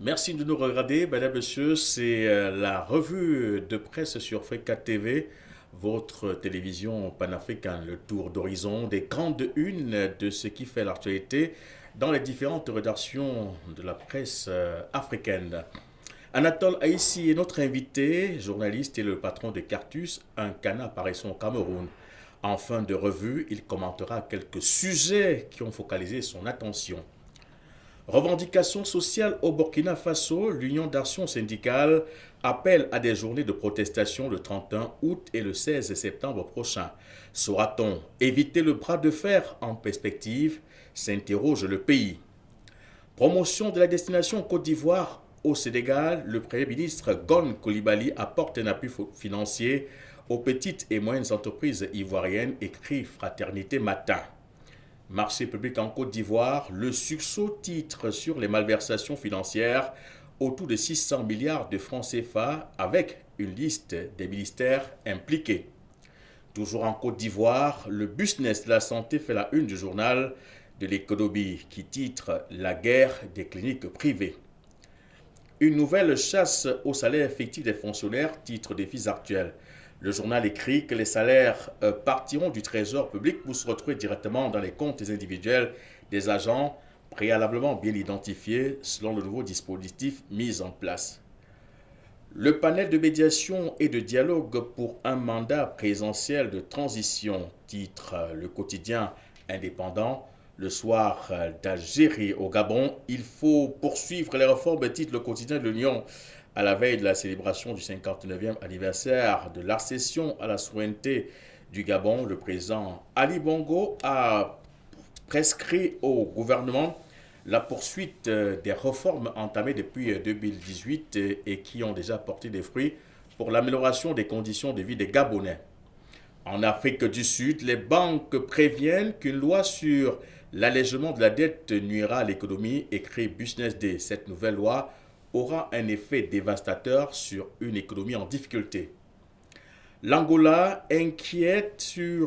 Merci de nous regarder, mesdames, messieurs. C'est la revue de presse sur Fréca TV, votre télévision panafricaine, le tour d'horizon des grandes unes de ce qui fait l'actualité dans les différentes rédactions de la presse africaine. Anatole Aïssi est notre invité, journaliste et le patron de Cartus, un canard apparaissant au Cameroun. En fin de revue, il commentera quelques sujets qui ont focalisé son attention. Revendications sociales au Burkina Faso, l'Union d'action syndicale appelle à des journées de protestation le 31 août et le 16 septembre prochain. Saura-t-on éviter le bras de fer en perspective, s'interroge le pays. Promotion de la destination Côte d'Ivoire au Sénégal, le Premier ministre Gon Coulibaly apporte un appui financier aux petites et moyennes entreprises ivoiriennes, écrit Fraternité Matin. Marché public en Côte d'Ivoire, le sursaut titre sur les malversations financières autour de 600 milliards de francs CFA avec une liste des ministères impliqués. Toujours en Côte d'Ivoire, le business de la santé fait la une du journal de l'économie qui titre La guerre des cliniques privées. Une nouvelle chasse aux salaires fictifs des fonctionnaires, titre Défis actuels. Le journal écrit que les salaires partiront du trésor public pour se retrouver directement dans les comptes individuels des agents préalablement bien identifiés selon le nouveau dispositif mis en place. Le panel de médiation et de dialogue pour un mandat présidentiel de transition, titre le quotidien indépendant. Le soir d'Algérie au Gabon, il faut poursuivre les réformes, titre le quotidien de l'Union. À la veille de la célébration du 59e anniversaire de l'accession à la souveraineté du Gabon, le président Ali Bongo a prescrit au gouvernement la poursuite des réformes entamées depuis 2018 et qui ont déjà porté des fruits pour l'amélioration des conditions de vie des Gabonais. En Afrique du Sud, les banques préviennent qu'une loi sur l'allègement de la dette nuira à l'économie, écrit Business Day. Cette nouvelle loi aura un effet dévastateur sur une économie en difficulté. L'Angola inquiète du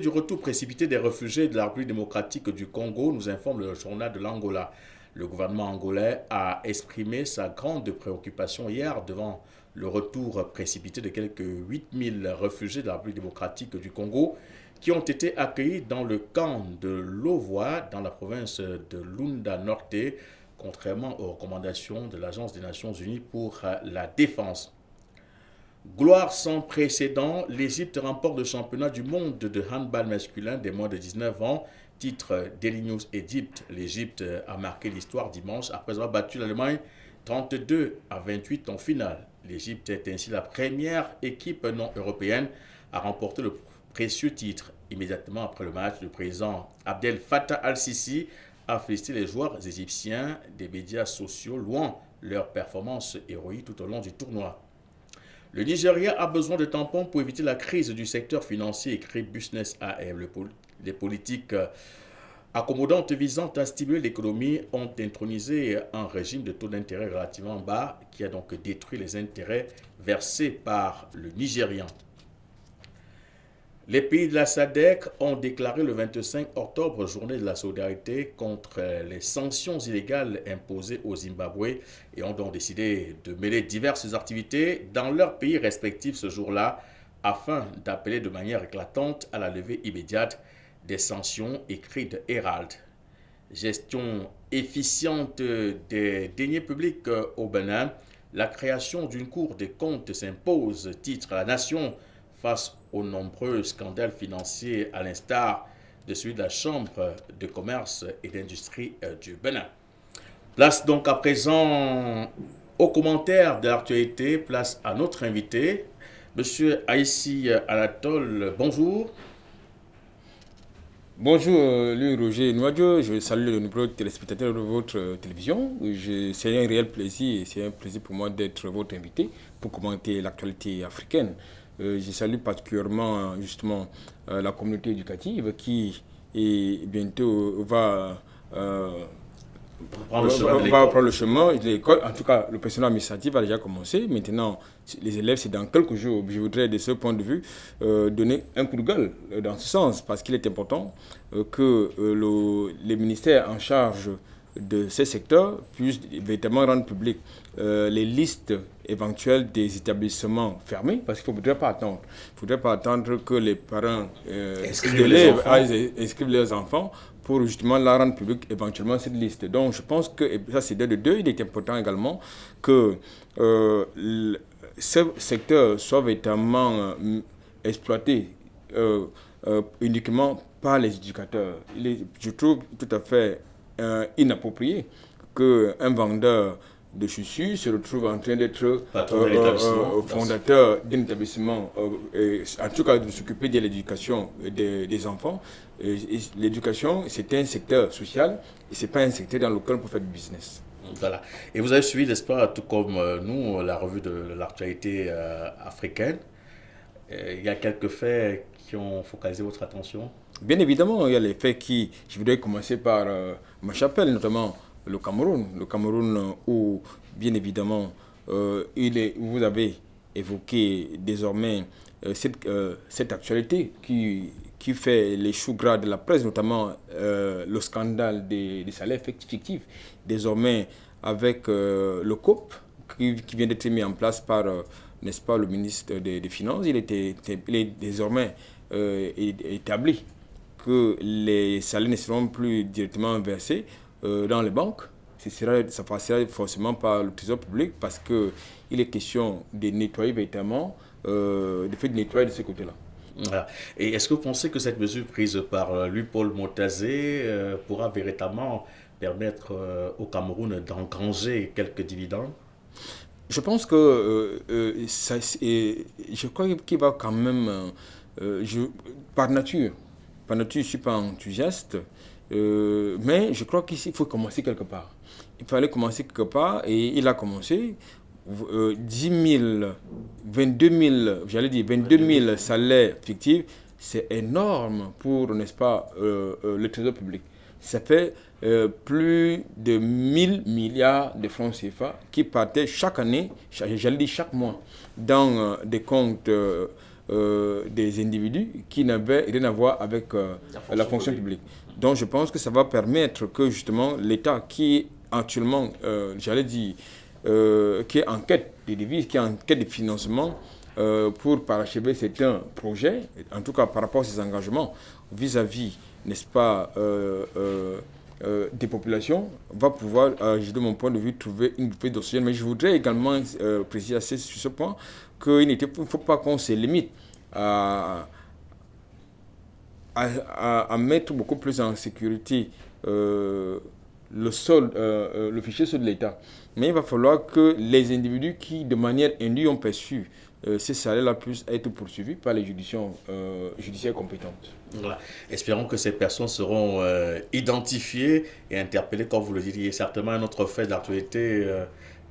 retour précipité des réfugiés de la République démocratique du Congo, nous informe le journal de l'Angola. Le gouvernement angolais a exprimé sa grande préoccupation hier devant le retour précipité de quelques 8000 réfugiés de la République démocratique du Congo qui ont été accueillis dans le camp de Lovoa dans la province de Lunda Norte, contrairement aux recommandations de l'Agence des Nations Unies pour la défense. Gloire sans précédent, l'Égypte remporte le championnat du monde de handball masculin des moins de 19 ans. Titre Daily News Egypte, l'Égypte a marqué l'histoire dimanche après avoir battu l'Allemagne 32-28 en finale. L'Égypte est ainsi la première équipe non européenne à remporter le précieux titre. Immédiatement après le match, le président Abdel Fattah al-Sisi a félicité les joueurs égyptiens des médias sociaux louant leur performance héroïque tout au long du tournoi. Le Nigeria a besoin de tampons pour éviter la crise du secteur financier, écrit Business AM. Les politiques accommodantes visant à stimuler l'économie ont intronisé un régime de taux d'intérêt relativement bas qui a donc détruit les intérêts versés par le Nigérian. Les pays de la SADC ont déclaré le 25 octobre journée de la solidarité contre les sanctions illégales imposées au Zimbabwe et ont donc décidé de mêler diverses activités dans leurs pays respectifs ce jour-là afin d'appeler de manière éclatante à la levée immédiate des sanctions, écrites de Herald. Gestion efficiente des deniers publics au Bénin, la création d'une cour des comptes s'impose, titre La Nation, face aux nombreux scandales financiers à l'instar de celui de la Chambre de commerce et d'industrie du Bénin. Place donc à présent aux commentaires de l'actualité, place à notre invité, Monsieur Aïssi Anatole, bonjour. Bonjour, lui Roger Noadio, je salue les nombreux téléspectateurs de votre télévision. C'est un réel plaisir et c'est un plaisir pour moi d'être votre invité pour commenter l'actualité africaine. Je salue particulièrement justement la communauté éducative qui bientôt va prendre le chemin de l'école. En tout cas, le personnel administratif a déjà commencé. Maintenant, les élèves, c'est dans quelques jours. Je voudrais, de ce point de vue, donner un coup de gueule dans ce sens, parce qu'il est important que les ministères en charge de ces secteurs puisse véritablement rendre public les listes éventuelles des établissements fermés, parce qu'il ne faudrait pas attendre. Il ne faudrait pas attendre que les parents d'élèves inscrivent leurs enfants pour justement la rendre publique éventuellement cette liste. Donc je pense que, et ça c'est de deux, il est important également que ce secteur soit véritablement exploité uniquement par les éducateurs. Je trouve tout à fait inapproprié qu'un vendeur de chaussures se retrouve en train d'être fondateur d'un établissement, en tout cas de s'occuper de l'éducation des enfants. L'éducation, c'est un secteur social et ce n'est pas un secteur dans lequel on peut faire du business. Voilà. Et vous avez suivi, n'est-ce pas, tout comme nous, la revue de l'actualité africaine. Il y a quelques faits qui ont focalisé votre attention? Bien évidemment, il y a les faits qui... Je voudrais commencer par ma chapelle, notamment le Cameroun. Le Cameroun où, bien évidemment, vous avez évoqué désormais cette actualité qui fait les choux gras de la presse, notamment le scandale des salaires fictifs. Désormais, avec le COP, qui vient d'être mis en place par, n'est-ce pas, le ministre des Finances, il est désormais établi que les salaires ne seront plus directement versés dans les banques. Ça passera forcément par le trésor public parce qu'il est question de nettoyer véritablement, de faire de nettoyer de ce côté-là. Voilà. Et est-ce que vous pensez que cette mesure prise par lui, Paul Motazé, pourra véritablement permettre au Cameroun d'engranger quelques dividendes? Je pense que je crois qu'il va quand même, par nature, je ne suis pas enthousiaste, mais je crois qu'il faut commencer quelque part. Il fallait commencer quelque part et il a commencé. 10 000, 22 000, j'allais dire 22 000 salaires fictifs, c'est énorme pour, n'est-ce pas, le trésor public. Ça fait plus de 1000 milliards de francs CFA qui partaient chaque année, j'allais dire chaque mois, dans des comptes des individus qui n'avaient rien à voir avec la fonction publique. Donc je pense que ça va permettre que justement l'État qui actuellement, j'allais dire, qui est en quête de devises, qui est en quête de financement pour parachever certains projets, en tout cas par rapport à ses engagements vis-à-vis, n'est-ce pas, des populations, va pouvoir, de mon point de vue, trouver une bouffée d'oxygène. Mais je voudrais également préciser sur ce point qu'il ne faut pas qu'on se limite à mettre beaucoup plus en sécurité le fichier sol de l'État. Mais il va falloir que les individus qui, de manière indue, ont perçu ces salaires-là puissent être poursuivis par les juridictions judiciaires compétentes. Voilà. Espérons que ces personnes seront identifiées et interpellées, comme vous le dites. Il y a certainement un autre fait d'actualité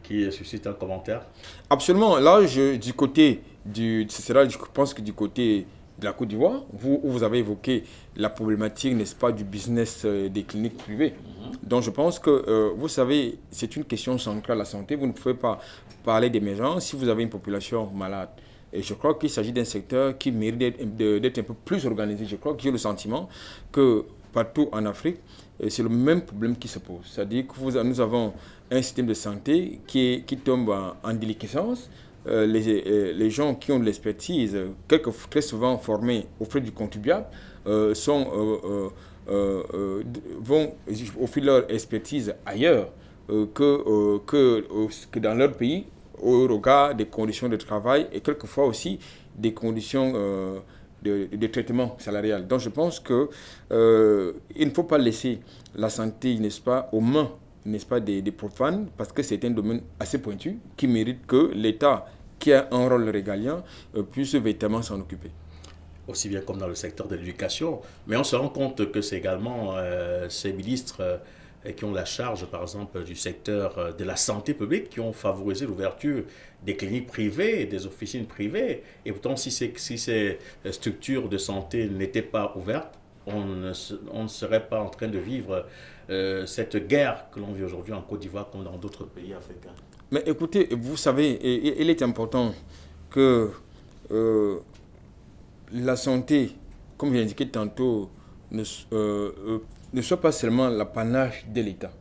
qui suscite un commentaire. Absolument. Là, du côté je pense que du côté de la Côte d'Ivoire, où vous avez évoqué la problématique, n'est-ce pas, du business des cliniques privées. Donc je pense que, vous savez, c'est une question centrale, la santé. Vous ne pouvez pas parler d'émergence si vous avez une population malade. Et je crois qu'il s'agit d'un secteur qui mérite d'être un peu plus organisé. Je crois que j'ai le sentiment que partout en Afrique, c'est le même problème qui se pose. C'est-à-dire que nous avons un système de santé qui tombe en déliquescence. Les gens qui ont de l'expertise, très souvent formés au frais du contribuable, vont offrir leur expertise ailleurs que dans leur pays, au regard des conditions de travail et quelquefois aussi des conditions de traitement salarial. Donc je pense qu'il ne faut pas laisser la santé, n'est-ce pas, aux mains, n'est-ce pas, des profanes, parce que c'est un domaine assez pointu qui mérite que l'État, qui a un rôle régalien, puisse véritablement s'en occuper. Aussi bien comme dans le secteur de l'éducation. Mais on se rend compte que c'est également ces ministres qui ont la charge, par exemple, du secteur de la santé publique, qui ont favorisé l'ouverture des cliniques privées, des officines privées. Et pourtant, si ces structures de santé n'étaient pas ouvertes, on ne serait pas en train de vivre cette guerre que l'on vit aujourd'hui en Côte d'Ivoire comme dans d'autres pays africains. Mais écoutez, vous savez, il est important que la santé, comme j'ai indiqué tantôt, ne soit pas seulement l'apanage de l'État.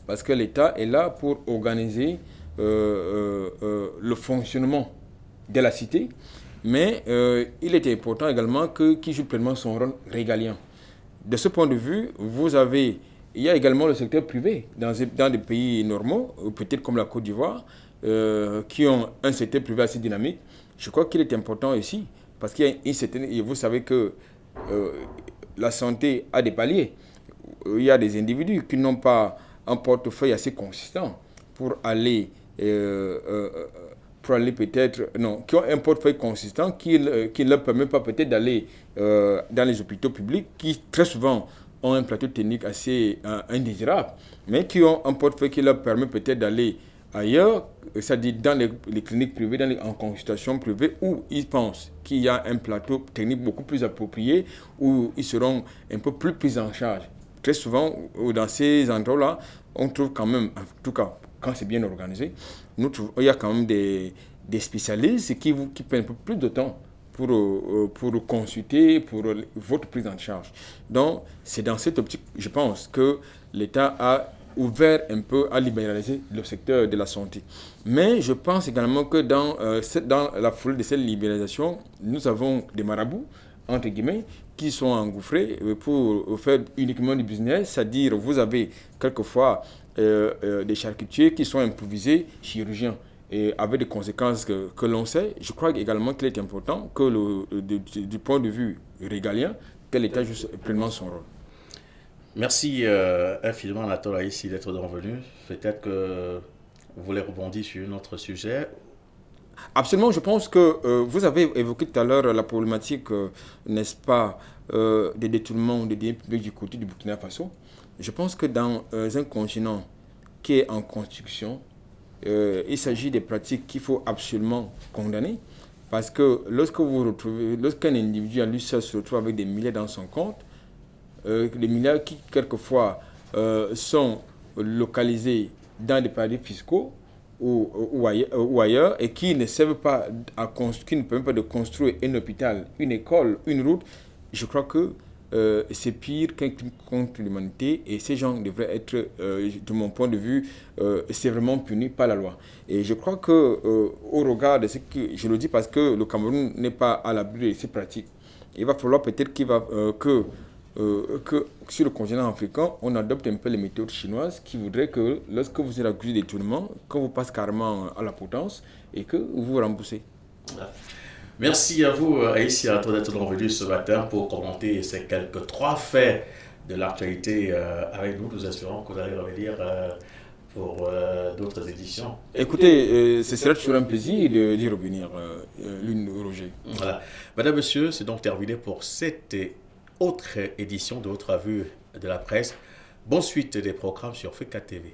parce que l'État est là pour organiser le fonctionnement de la cité, mais il est important également qu'il joue pleinement son rôle régalien. De ce point de vue, il y a également le secteur privé dans des pays normaux, peut-être comme la Côte d'Ivoire, qui ont un secteur privé assez dynamique. Je crois qu'il est important ici, parce qu'il y a une certaine, et vous savez que la santé a des paliers. Il y a des individus qui n'ont pas un portefeuille assez consistant pour aller peut-être, non, qui ont un portefeuille consistant qui ne leur permet pas peut-être d'aller dans les hôpitaux publics qui très souvent ont un plateau technique assez indésirable, mais qui ont un portefeuille qui leur permet peut-être d'aller ailleurs, c'est-à-dire dans les cliniques privées, en consultation privée, où ils pensent qu'il y a un plateau technique beaucoup plus approprié, où ils seront un peu plus pris en charge. Très souvent, dans ces endroits-là, on trouve quand même, en tout cas, quand c'est bien organisé, il y a quand même des spécialistes qui prennent un peu plus de temps pour consulter, pour votre prise en charge. Donc, c'est dans cette optique, je pense, que l'État a ouvert un peu à libéraliser le secteur de la santé. Mais je pense également que dans la foulée de cette libéralisation, nous avons des marabouts, entre guillemets, qui sont engouffrés pour faire uniquement du business, c'est-à-dire vous avez quelquefois des charcutiers qui sont improvisés chirurgiens et avec des conséquences que l'on sait. Je crois également qu'il est important que du point de vue régalien, que l'État joue pleinement son rôle. Merci infiniment Anatole Aïssi d'être revenu. Peut-être que vous voulez rebondir sur un autre sujet. Absolument, je pense que vous avez évoqué tout à l'heure la problématique, n'est-ce pas, des détournements des biens publics du côté du Burkina Faso. Je pense que dans un continent qui est en construction, il s'agit des pratiques qu'il faut absolument condamner, parce que lorsqu'un individu à lui seul se retrouve avec des milliards dans son compte, des milliards qui quelquefois sont localisés dans des paradis fiscaux ou ailleurs et qui ne servent pas qui ne permettent pas de construire un hôpital, une école, une route, je crois que c'est pire qu'un crime contre l'humanité et ces gens devraient être, de mon point de vue, sévèrement punis par la loi. Et je crois que au regard de ce que je le dis parce que le Cameroun n'est pas à l'abri de ces pratiques, il va falloir peut-être que sur le continent africain, on adopte un peu les méthodes chinoises qui voudraient que lorsque vous êtes accusé de détournement, qu'on vous passe carrément à la potence et que vous vous remboursez. Voilà. Merci à vous, Aïssi, d'être revenu ce matin pour commenter ces quelques 3 faits de l'actualité avec nous. Nous espérons que vous allez revenir pour d'autres éditions. Écoutez, ce serait toujours un plaisir d'y revenir, Roger. Voilà. Madame, Monsieur, c'est donc terminé pour cette autre édition de votre revue de la presse. Bonne suite des programmes sur FECA TV.